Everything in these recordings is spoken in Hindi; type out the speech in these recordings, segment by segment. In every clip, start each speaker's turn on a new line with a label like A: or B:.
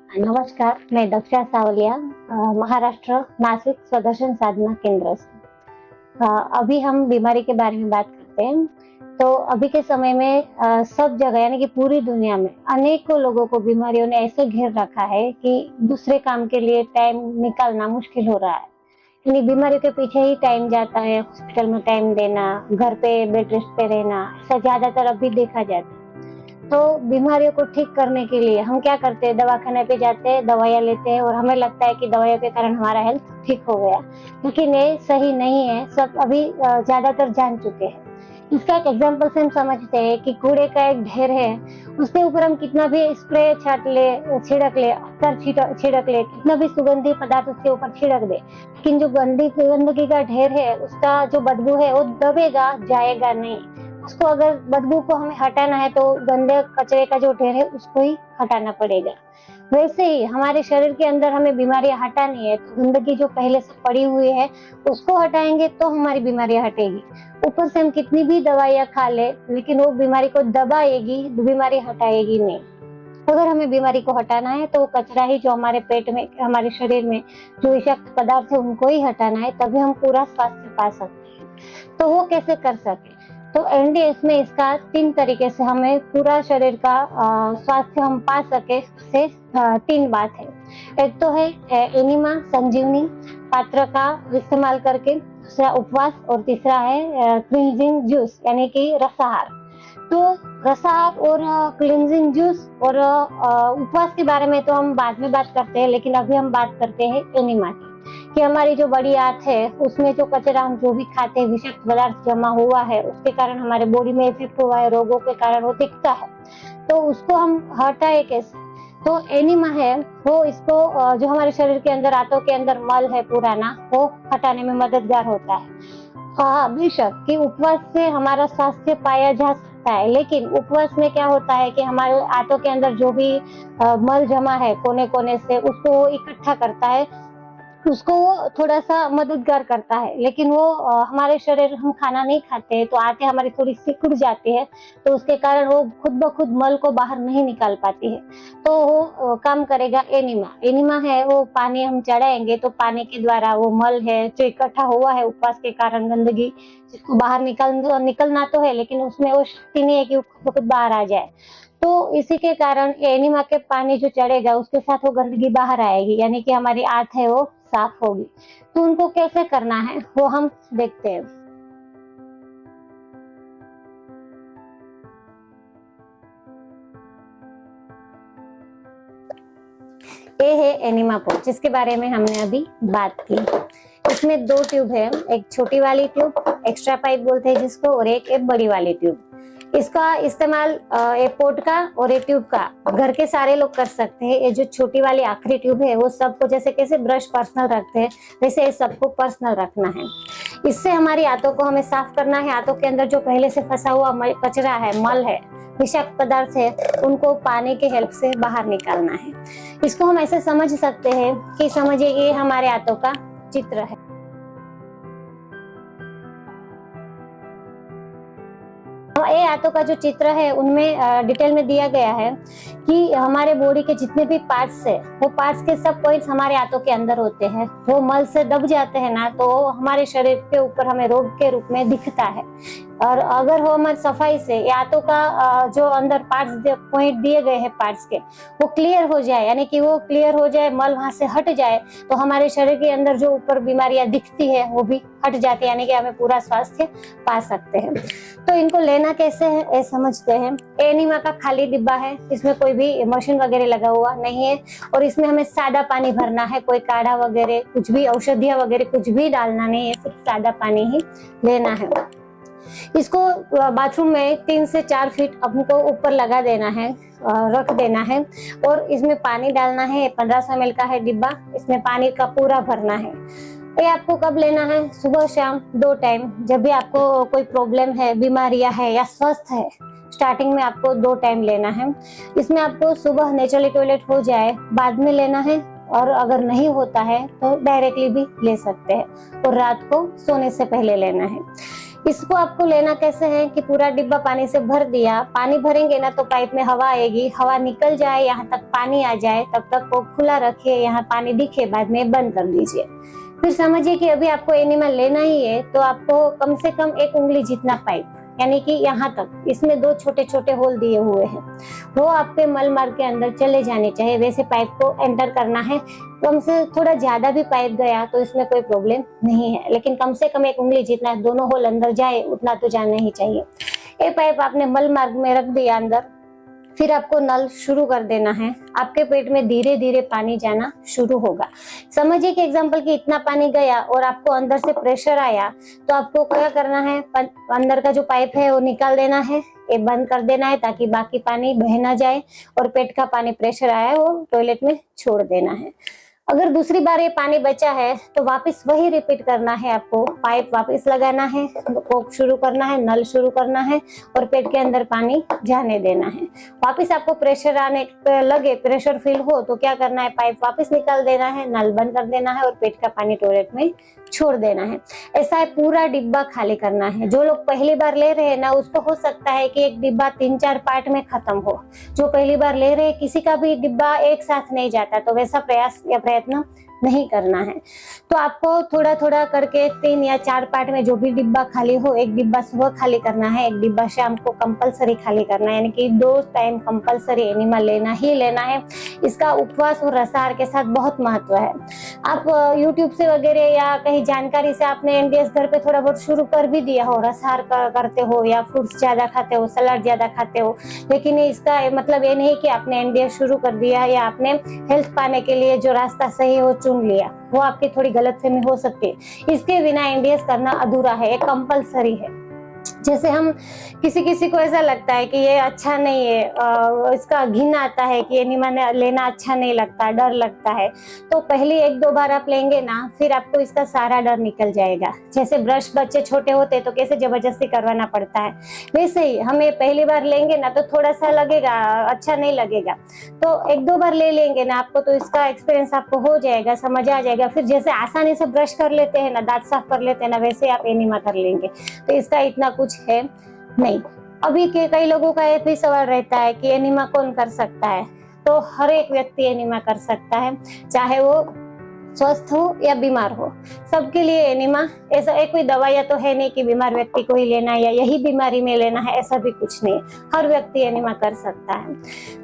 A: नमस्कार, मैं दक्षा सावलिया, महाराष्ट्र नासिक स्वदर्शन साधना केंद्र से। अभी हम बीमारी के बारे में बात करते हैं। तो अभी के समय में सब जगह यानी कि पूरी दुनिया में अनेकों लोगों को बीमारियों ने ऐसे घेर रखा है कि दूसरे काम के लिए टाइम निकालना मुश्किल हो रहा है। यानी बीमारियों के पीछे ही टाइम जाता है, हॉस्पिटल में टाइम देना, घर पे बेड रेस्ट पे रहना, ऐसा ज्यादातर अभी देखा जाता है। तो बीमारियों को ठीक करने के लिए हम क्या करते हैं, दवाखाने पे जाते हैं, दवाइयाँ लेते हैं और हमें लगता है कि दवाइयों के कारण हमारा हेल्थ ठीक हो गया, लेकिन ये सही नहीं है। सब अभी ज्यादातर जान चुके हैं। इसका एक एग्जाम्पल से हम समझते हैं कि कूड़े का एक ढेर है, उसके ऊपर हम कितना भी स्प्रे छाट ले, छिड़क ले, अत्तर छिड़क ले, कितना भी सुगंधी पदार्थ उसके ऊपर छिड़क दे, लेकिन जो गंदगी का ढेर है, उसका जो बदबू है वो दबेगा, जाएगा नहीं। उसको अगर बदबू को हमें हटाना है तो गंदे कचरे का जो ढेर है उसको ही हटाना पड़ेगा। वैसे ही हमारे शरीर के अंदर हमें बीमारियां हटानी है तो गंदगी जो पहले से पड़ी हुई है उसको हटाएंगे तो हमारी बीमारियां हटेगी। ऊपर से हम कितनी भी दवाइयां खा ले, लेकिन वो बीमारी को दबाएगी, बीमारी हटाएगी नहीं। अगर हमें बीमारी को हटाना है तो वो कचरा ही जो हमारे पेट में, हमारे शरीर में जो विषाक्त पदार्थ है उनको ही हटाना है, तभी हम पूरा स्वास्थ्य पा सकते हैं। तो वो कैसे कर सके? तो एनडीएस में इसका 3 तरीके से हमें पूरा शरीर का स्वास्थ्य हम पा सके से 3 बात है। एक तो है एनिमा संजीवनी पात्र का इस्तेमाल करके, दूसरा उपवास और तीसरा है क्लींजिंग जूस यानी कि रसाहार। तो रसाहार और क्लींजिंग जूस और उपवास के बारे में तो हम बाद में बात करते हैं, लेकिन अभी हम बात करते हैं एनिमा की, कि हमारी जो बड़ी आंत है उसमें जो कचरा हम जो भी खाते हैं, विषाक्त पदार्थ जमा हुआ है, उसके कारण हमारे बॉडी में इफेक्ट हुआ है, रोगों के कारण वो दिखता है, तो उसको हम हटाए कैसे? तो एनिमा है वो इसको जो हमारे शरीर के अंदर, आंतों के अंदर मल है पुराना, वो हटाने में मददगार होता है। हाँ बेशक कि उपवास से हमारा स्वास्थ्य पाया जा सकता है, लेकिन उपवास में क्या होता है कि हमारे आंतों के अंदर जो भी मल जमा है कोने कोने से, उसको वो इकट्ठा करता है, उसको वो थोड़ा सा मददगार करता है। लेकिन वो हमारे शरीर, हम खाना नहीं खाते तो आंतें हमारी थोड़ी सिकुड़ जाती है, तो उसके कारण वो खुद ब खुद मल को बाहर नहीं निकाल पाती है। तो वो काम करेगा एनिमा। एनिमा है वो पानी हम चढ़ाएंगे तो पानी के द्वारा वो मल है जो इकट्ठा हुआ है उपवास के कारण, गंदगी जिसको बाहर निकलना तो है, लेकिन उसमें वो शक्ति नहीं है कि वो खुद ब खुद बाहर आ जाए। तो इसी के कारण एनिमा के पानी जो चढ़ेगा उसके साथ वो गंदगी बाहर आएगी, यानी कि हमारी आंत है वो साफ होगी। तो उनको कैसे करना है वो हम देखते हैं। ये है एनिमा पोर्ट जिसके बारे में हमने अभी बात की। इसमें 2 ट्यूब है, एक छोटी वाली ट्यूब एक्स्ट्रा पाइप बोलते हैं जिसको, और एक बड़ी वाली ट्यूब। इसका इस्तेमाल ये पोर्ट का और ये ट्यूब का घर के सारे लोग कर सकते हैं। ये जो छोटी वाली आखिरी ट्यूब है वो सबको, जैसे कैसे ब्रश पर्सनल रखते हैं वैसे ये सबको पर्सनल रखना है। इससे हमारी आंतों को हमें साफ करना है। आंतों के अंदर जो पहले से फंसा हुआ कचरा है, मल है, विषाक्त पदार्थ है, उनको पानी के हेल्प से बाहर निकालना है। इसको हम ऐसे समझ सकते हैं कि समझिए ये हमारे आंतों का चित्र है। ये आंतों का जो चित्र है उनमें डिटेल में दिया गया है कि हमारे बॉडी के जितने भी पार्ट्स है वो पार्ट्स के सब पॉइंट्स हमारे आंतों के अंदर होते हैं। वो मल से दब जाते हैं ना, तो हमारे शरीर के ऊपर हमें रोग के रूप में दिखता है। और अगर वो हमारी सफाई से आंतों का जो अंदर पार्ट्स पॉइंट दिए गए हैं पार्ट्स के, वो क्लियर हो जाए, यानी कि वो क्लियर हो जाए, मल वहां से हट जाए, तो हमारे शरीर के अंदर जो ऊपर बीमारियां दिखती है वो भी हट जाती है, यानी कि हमें पूरा स्वास्थ्य पा सकते हैं। तो इनको लेना कैसे है ये समझते हैं। एनिमा का खाली डिब्बा है, इसमें कोई भी मशीन वगैरह लगा हुआ नहीं है, और इसमें हमें सादा पानी भरना है, कोई काढ़ा वगैरह कुछ भी, औषधियां वगैरह कुछ भी डालना नहीं है, सिर्फ सादा पानी ही लेना है। इसको बाथरूम में 3 से 4 फीट हमको ऊपर लगा देना है, रख देना है, और इसमें पानी डालना है। 1500 ml का है डिब्बा, इसमें पानी का पूरा भरना है। ये आपको कब लेना है? सुबह शाम 2 टाइम। जब भी आपको कोई प्रॉब्लम है, बीमारियां है या स्वस्थ है, स्टार्टिंग में आपको 2 टाइम लेना है। इसमें आपको सुबह नेचुरली टॉयलेट हो जाए बाद में लेना है, और अगर नहीं होता है तो डायरेक्टली भी ले सकते हैं, और रात को सोने से पहले लेना है। इसको आपको लेना कैसे है कि पूरा डिब्बा पानी से भर दिया, पानी भरेंगे ना तो पाइप में हवा आएगी, हवा निकल जाए, यहाँ तक पानी आ जाए, तब तक वो खुला रखिए, यहाँ पानी दिखे, बाद में बंद कर दीजिए। फिर समझिए कि अभी आपको एनिमल लेना ही है, तो आपको कम से कम 1 उंगली जितना पाइप, यानी कि यहाँ तक, इसमें 2 छोटे छोटे होल दिए हुए हैं, वो आपके मल मार्ग के अंदर चले जाने चाहिए, वैसे पाइप को एंटर करना है। कम से थोड़ा ज्यादा भी पाइप गया तो इसमें कोई प्रॉब्लम नहीं है, लेकिन कम से कम 1 उंगली जितना दोनों होल अंदर जाए उतना तो जाना ही चाहिए। ये पाइप आपने मल मार्ग में रख दिया अंदर, फिर आपको नल शुरू कर देना है। आपके पेट में धीरे धीरे पानी जाना शुरू होगा। समझिए कि एग्जांपल कि इतना पानी गया और आपको अंदर से प्रेशर आया, तो आपको क्या करना है, अंदर का जो पाइप है वो निकाल देना है, ये बंद कर देना है ताकि बाकी पानी बह ना जाए, और पेट का पानी प्रेशर आया है वो टॉयलेट में छोड़ देना है। अगर दूसरी बार ये पानी बचा है तो वापस वही रिपीट करना है, आपको पाइप वापस लगाना है, कोक शुरू करना है, नल शुरू करना है और पेट के अंदर पानी जाने देना है। वापस आपको प्रेशर आने लगे, प्रेशर फील हो तो क्या करना है, पाइप वापस निकाल देना है, नल बंद कर देना है और पेट का पानी टॉयलेट में छोड़ देना है। ऐसा है पूरा डिब्बा खाली करना है। जो लोग पहली बार ले रहे हैं ना, उसको हो सकता है कि एक डिब्बा 3-4 पार्ट में खत्म हो। जो पहली बार ले रहे हैं, किसी का भी डिब्बा एक साथ नहीं जाता, तो वैसा प्रयास या प्रयत्न नहीं करना है। तो आपको थोड़ा थोड़ा करके 3 या 4 पार्ट में जो भी डिब्बा खाली हो, एक डिब्बा सुबह खाली करना है, एक डिब्बा शाम को कंपलसरी खाली करना है, यानी कि 2 टाइम कंपलसरी एनिमल लेना ही लेना है। इसका उपवास और रसाहार के साथ बहुत महत्व है। आप यूट्यूब से वगैरह या कहीं जानकारी से आपने एनडीएस घर पे थोड़ा बहुत शुरू कर भी दिया हो, रसाहार करते हो या फ्रूट्स ज्यादा खाते हो, सलाद ज्यादा खाते हो, लेकिन इसका मतलब ये नहीं कि आपने एनडीएस शुरू कर दिया या आपने हेल्थ पाने के लिए जो रास्ता सही हो चुन लिया। वो आपकी थोड़ी गलतफहमी हो सकती है। इसके बिना एनडीएस करना अधूरा है, ये कंपलसरी है। जैसे हम किसी को ऐसा लगता है कि ये अच्छा नहीं है, इसका घिन आता है कि एनिमा लेना अच्छा नहीं लगता, डर लगता है, तो पहली 1-2 बार आप लेंगे ना, फिर आपको इसका सारा डर निकल जाएगा। जैसे ब्रश बच्चे छोटे होते तो कैसे जबरदस्ती करवाना पड़ता है, वैसे ही हमें पहली बार लेंगे ना तो थोड़ा सा लगेगा, अच्छा नहीं लगेगा, तो 1-2 बार ले लेंगे ना आपको, तो इसका एक्सपीरियंस आपको हो जाएगा, समझ आ जाएगा। फिर जैसे आसानी से ब्रश कर लेते हैं ना, दांत साफ कर लेते हैं ना, वैसे आप एनिमा कर लेंगे। तो इसका इतना कुछ है नहीं। अभी के कई लोगों का ये भी सवाल रहता है कि एनिमा कौन कर सकता है, तो हर एक व्यक्ति एनिमा कर सकता है, चाहे वो स्वस्थ हो या बीमार हो, सबके लिए एनिमा। ऐसा एक कोई दवाइयाँ तो है नहीं कि बीमार व्यक्ति को ही लेना है या यही बीमारी में लेना है, ऐसा भी कुछ नहीं, हर व्यक्ति एनिमा कर सकता है।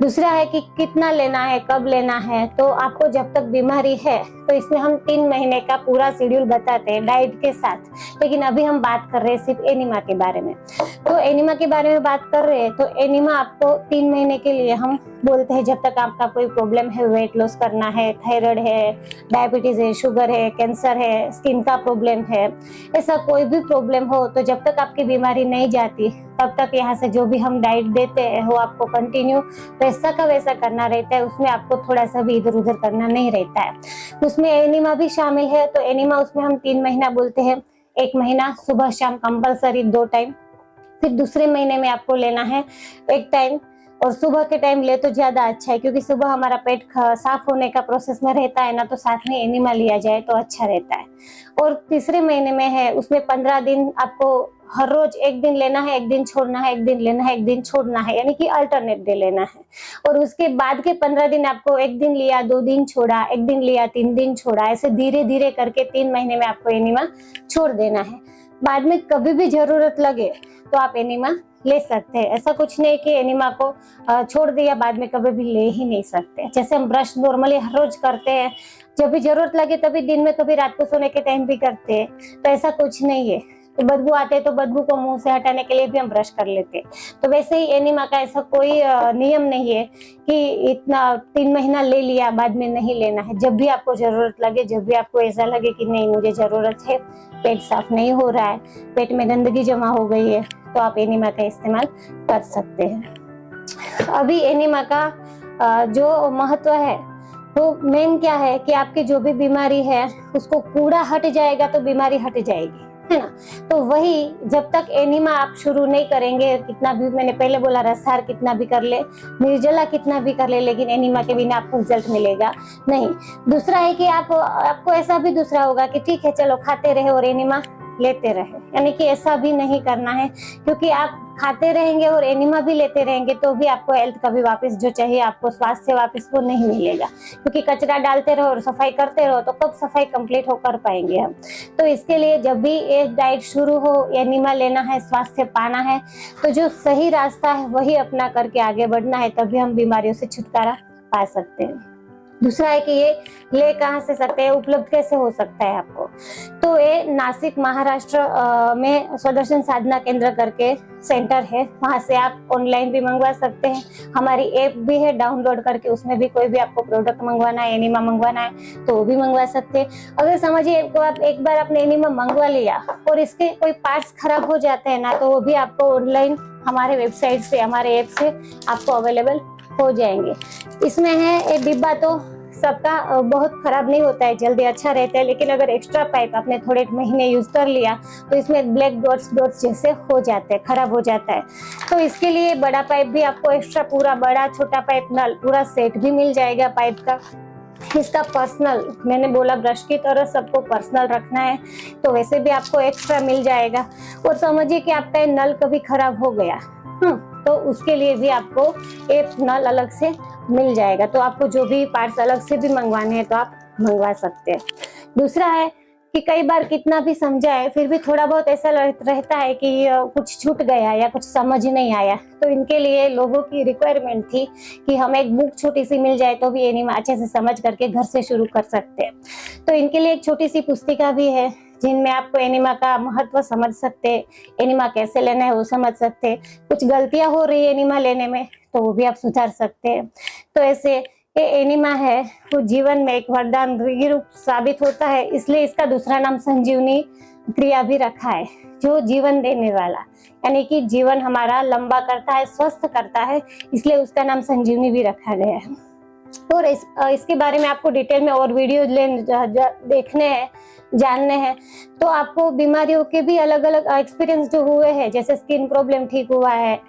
A: दूसरा है कि कितना लेना है, कब लेना है, तो आपको जब तक बीमारी है तो इसमें हम 3 महीने का पूरा शेड्यूल बताते हैं डाइट के साथ, लेकिन अभी हम बात कर रहे हैं सिर्फ एनिमा के बारे में। तो एनिमा के बारे में बात कर रहे हैं तो एनिमा आपको 3 महीने के लिए हम बोलते हैं, जब तक आपका कोई प्रॉब्लम है, वेट लॉस करना है, थायराइड है, डायबिटीज है, शुगर है, कैंसर है, स्किन का प्रॉब्लम है, ऐसा कोई भी प्रॉब्लम हो, तो जब तक आपकी बीमारी नहीं जाती तब तक यहाँ से जो भी हम डाइट देते हैं वो आपको कंटिन्यू वैसा का वैसा करना रहता है। उसमें आपको थोड़ा सा भी इधर उधर करना नहीं रहता है। उसमें एनिमा भी शामिल है। तो एनिमा उसमें हम 3 महीना बोलते हैं, 1 महीना सुबह शाम कंपलसरी 2 टाइम, फिर दूसरे महीने में आपको लेना है 1 टाइम, और सुबह के टाइम ले तो ज्यादा अच्छा है, क्योंकि सुबह हमारा पेट साफ होने का प्रोसेस में रहता है ना, तो साथ में एनिमा लिया जाए तो अच्छा रहता है। और तीसरे महीने में है, उसमें 15 दिन आपको हर रोज 1 दिन लेना है, 1 दिन छोड़ना है, 1 दिन लेना है, 1 दिन छोड़ना है, यानी कि अल्टरनेट डे लेना है। और उसके बाद के 15 दिन आपको 1 दिन लिया, 2 दिन छोड़ा, 1 दिन लिया, 3 दिन छोड़ा, ऐसे धीरे धीरे करके 3 महीने में आपको एनिमा छोड़ देना है। बाद में कभी भी जरूरत लगे तो आप एनिमा ले सकते हैं। ऐसा कुछ नहीं कि एनिमा को छोड़ दिया बाद में कभी भी ले ही नहीं सकते। जैसे हम ब्रश नॉर्मली हर रोज करते हैं, जब भी जरूरत लगे तभी दिन में, कभी रात को सोने के टाइम भी करते हैं, तो ऐसा कुछ नहीं है। तो बदबू आते हैं तो बदबू को मुंह से हटाने के लिए भी हम ब्रश कर लेते हैं। तो वैसे ही एनिमा का ऐसा कोई नियम नहीं है कि इतना 3 महीना ले लिया बाद में नहीं लेना है। जब भी आपको जरूरत लगे, जब भी आपको ऐसा लगे कि नहीं मुझे जरूरत है, पेट साफ नहीं हो रहा है, पेट में गंदगी जमा हो गई है, तो आप एनिमा का इस्तेमाल कर सकते हैं। अभी एनिमा का जो महत्व है वो मेन क्या है कि आपकी जो भी बीमारी है उसको कूड़ा हट जाएगा तो बीमारी हट जाएगी, है ना। तो वही जब तक एनिमा आप शुरू नहीं करेंगे, कितना भी मैंने पहले बोला रसहार कितना भी कर ले, निर्जला कितना भी कर ले, लेकिन एनिमा के बिना आपको रिजल्ट मिलेगा नहीं। दूसरा है कि आपको ऐसा भी दूसरा होगा कि ठीक है चलो खाते रहे और एनिमा लेते रहे, यानी कि ऐसा भी नहीं करना है, क्योंकि आप खाते रहेंगे और एनिमा भी लेते रहेंगे तो भी आपको हेल्थ कभी वापस जो चाहिए आपको स्वास्थ्य वापस वो नहीं मिलेगा, क्योंकि कचरा डालते रहो और सफाई करते रहो तो कब सफाई कंप्लीट हो कर पाएंगे हम। तो इसके लिए जब भी ये डाइट शुरू हो, एनिमा लेना है, स्वास्थ्य पाना है, तो जो सही रास्ता है वही अपना करके आगे बढ़ना है, तभी हम बीमारियों से छुटकारा पा सकते हैं। दूसरा है कि ये ले कहाँ से सकते हैं, उपलब्ध कैसे हो सकता है आपको। तो ये नासिक महाराष्ट्र में स्वदर्शन साधना केंद्र करके सेंटर है, वहां से आप ऑनलाइन भी मंगवा सकते हैं। हमारी ऐप भी है डाउनलोड करके, उसमें भी कोई भी आपको प्रोडक्ट मंगवाना है, एनिमा मंगवाना है तो वो भी मंगवा सकते हैं। अगर समझिए को आप एक बार आपने एनिमा मंगवा लिया और इसके कोई पार्ट्स खराब हो जाते हैं ना, तो वो भी आपको ऑनलाइन हमारे वेबसाइट से, हमारे ऐप से आपको अवेलेबल हो जाएंगे। इसमें है ये डिब्बा तो सबका बहुत खराब नहीं होता है, जल्दी अच्छा रहता है, लेकिन अगर एक्स्ट्रा पाइप आपने थोड़े महीने यूज कर लिया तो इसमें ब्लैक डॉट्स जैसे हो जाते हैं, खराब हो जाता है। तो इसके लिए बड़ा पाइप भी आपको एक्स्ट्रा, पूरा बड़ा छोटा पाइप नल पूरा सेट भी मिल जाएगा पाइप का। इसका पर्सनल, मैंने बोला ब्रश की तरह सबको पर्सनल रखना है तो वैसे भी आपको एक्स्ट्रा मिल जाएगा। और समझिए कि आपका नल कभी खराब हो गया तो उसके लिए भी आपको एक नल अलग से मिल जाएगा, तो आपको जो भी पार्ट्स अलग से भी मंगवाने हैं तो आप मंगवा सकते हैं। दूसरा है कि कई बार कितना भी समझाए फिर भी थोड़ा बहुत ऐसा रहता है कि कुछ छूट गया या कुछ समझ नहीं आया, तो इनके लिए लोगों की रिक्वायरमेंट थी कि हमें एक बुक छोटी सी मिल जाए तो भी एनिमा अच्छे से समझ करके घर से शुरू कर सकते हैं। तो इनके लिए एक छोटी सी पुस्तिका भी है जिनमें आपको एनिमा का महत्व समझ सकते हैं, एनिमा कैसे लेना है वो समझ सकते हैं, कुछ गलतियां हो रही है एनिमा लेने में तो वो भी आप सुधार सकते हैं। तो ऐसे ये एनिमा है वो जीवन में एक वरदान रूप साबित होता है, इसलिए इसका दूसरा नाम संजीवनी क्रिया भी रखा है, जो जीवन देने वाला, यानी कि जीवन हमारा लंबा करता है, स्वस्थ करता है, इसलिए उसका नाम संजीवनी भी रखा गया है। और इसके बारे में आपको डिटेल में और वीडियो देखने हैं, जानने हैं, तो आपको बीमारियों के भी अलग अलग एक्सपीरियंस जो हुए हैं, जैसे स्किन प्रॉब्लम ठीक हुआ है,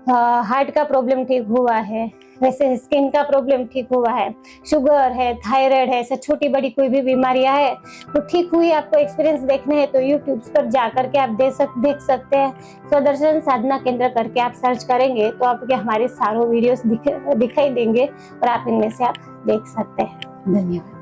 A: हार्ट का प्रॉब्लम ठीक हुआ है, वैसे स्किन का प्रॉब्लम ठीक हुआ है, शुगर है, थायराइड है, ऐसे छोटी बड़ी कोई भी बीमारियां है तो ठीक हुई, आपको एक्सपीरियंस देखने हैं तो यूट्यूब पर जाकर के आप देख सकते हैं। स्वदर्शन साधना केंद्र करके आप सर्च करेंगे तो आपके हमारे सारे वीडियोस दिखाई देंगे और आप इनमें से आप देख सकते हैं। धन्यवाद।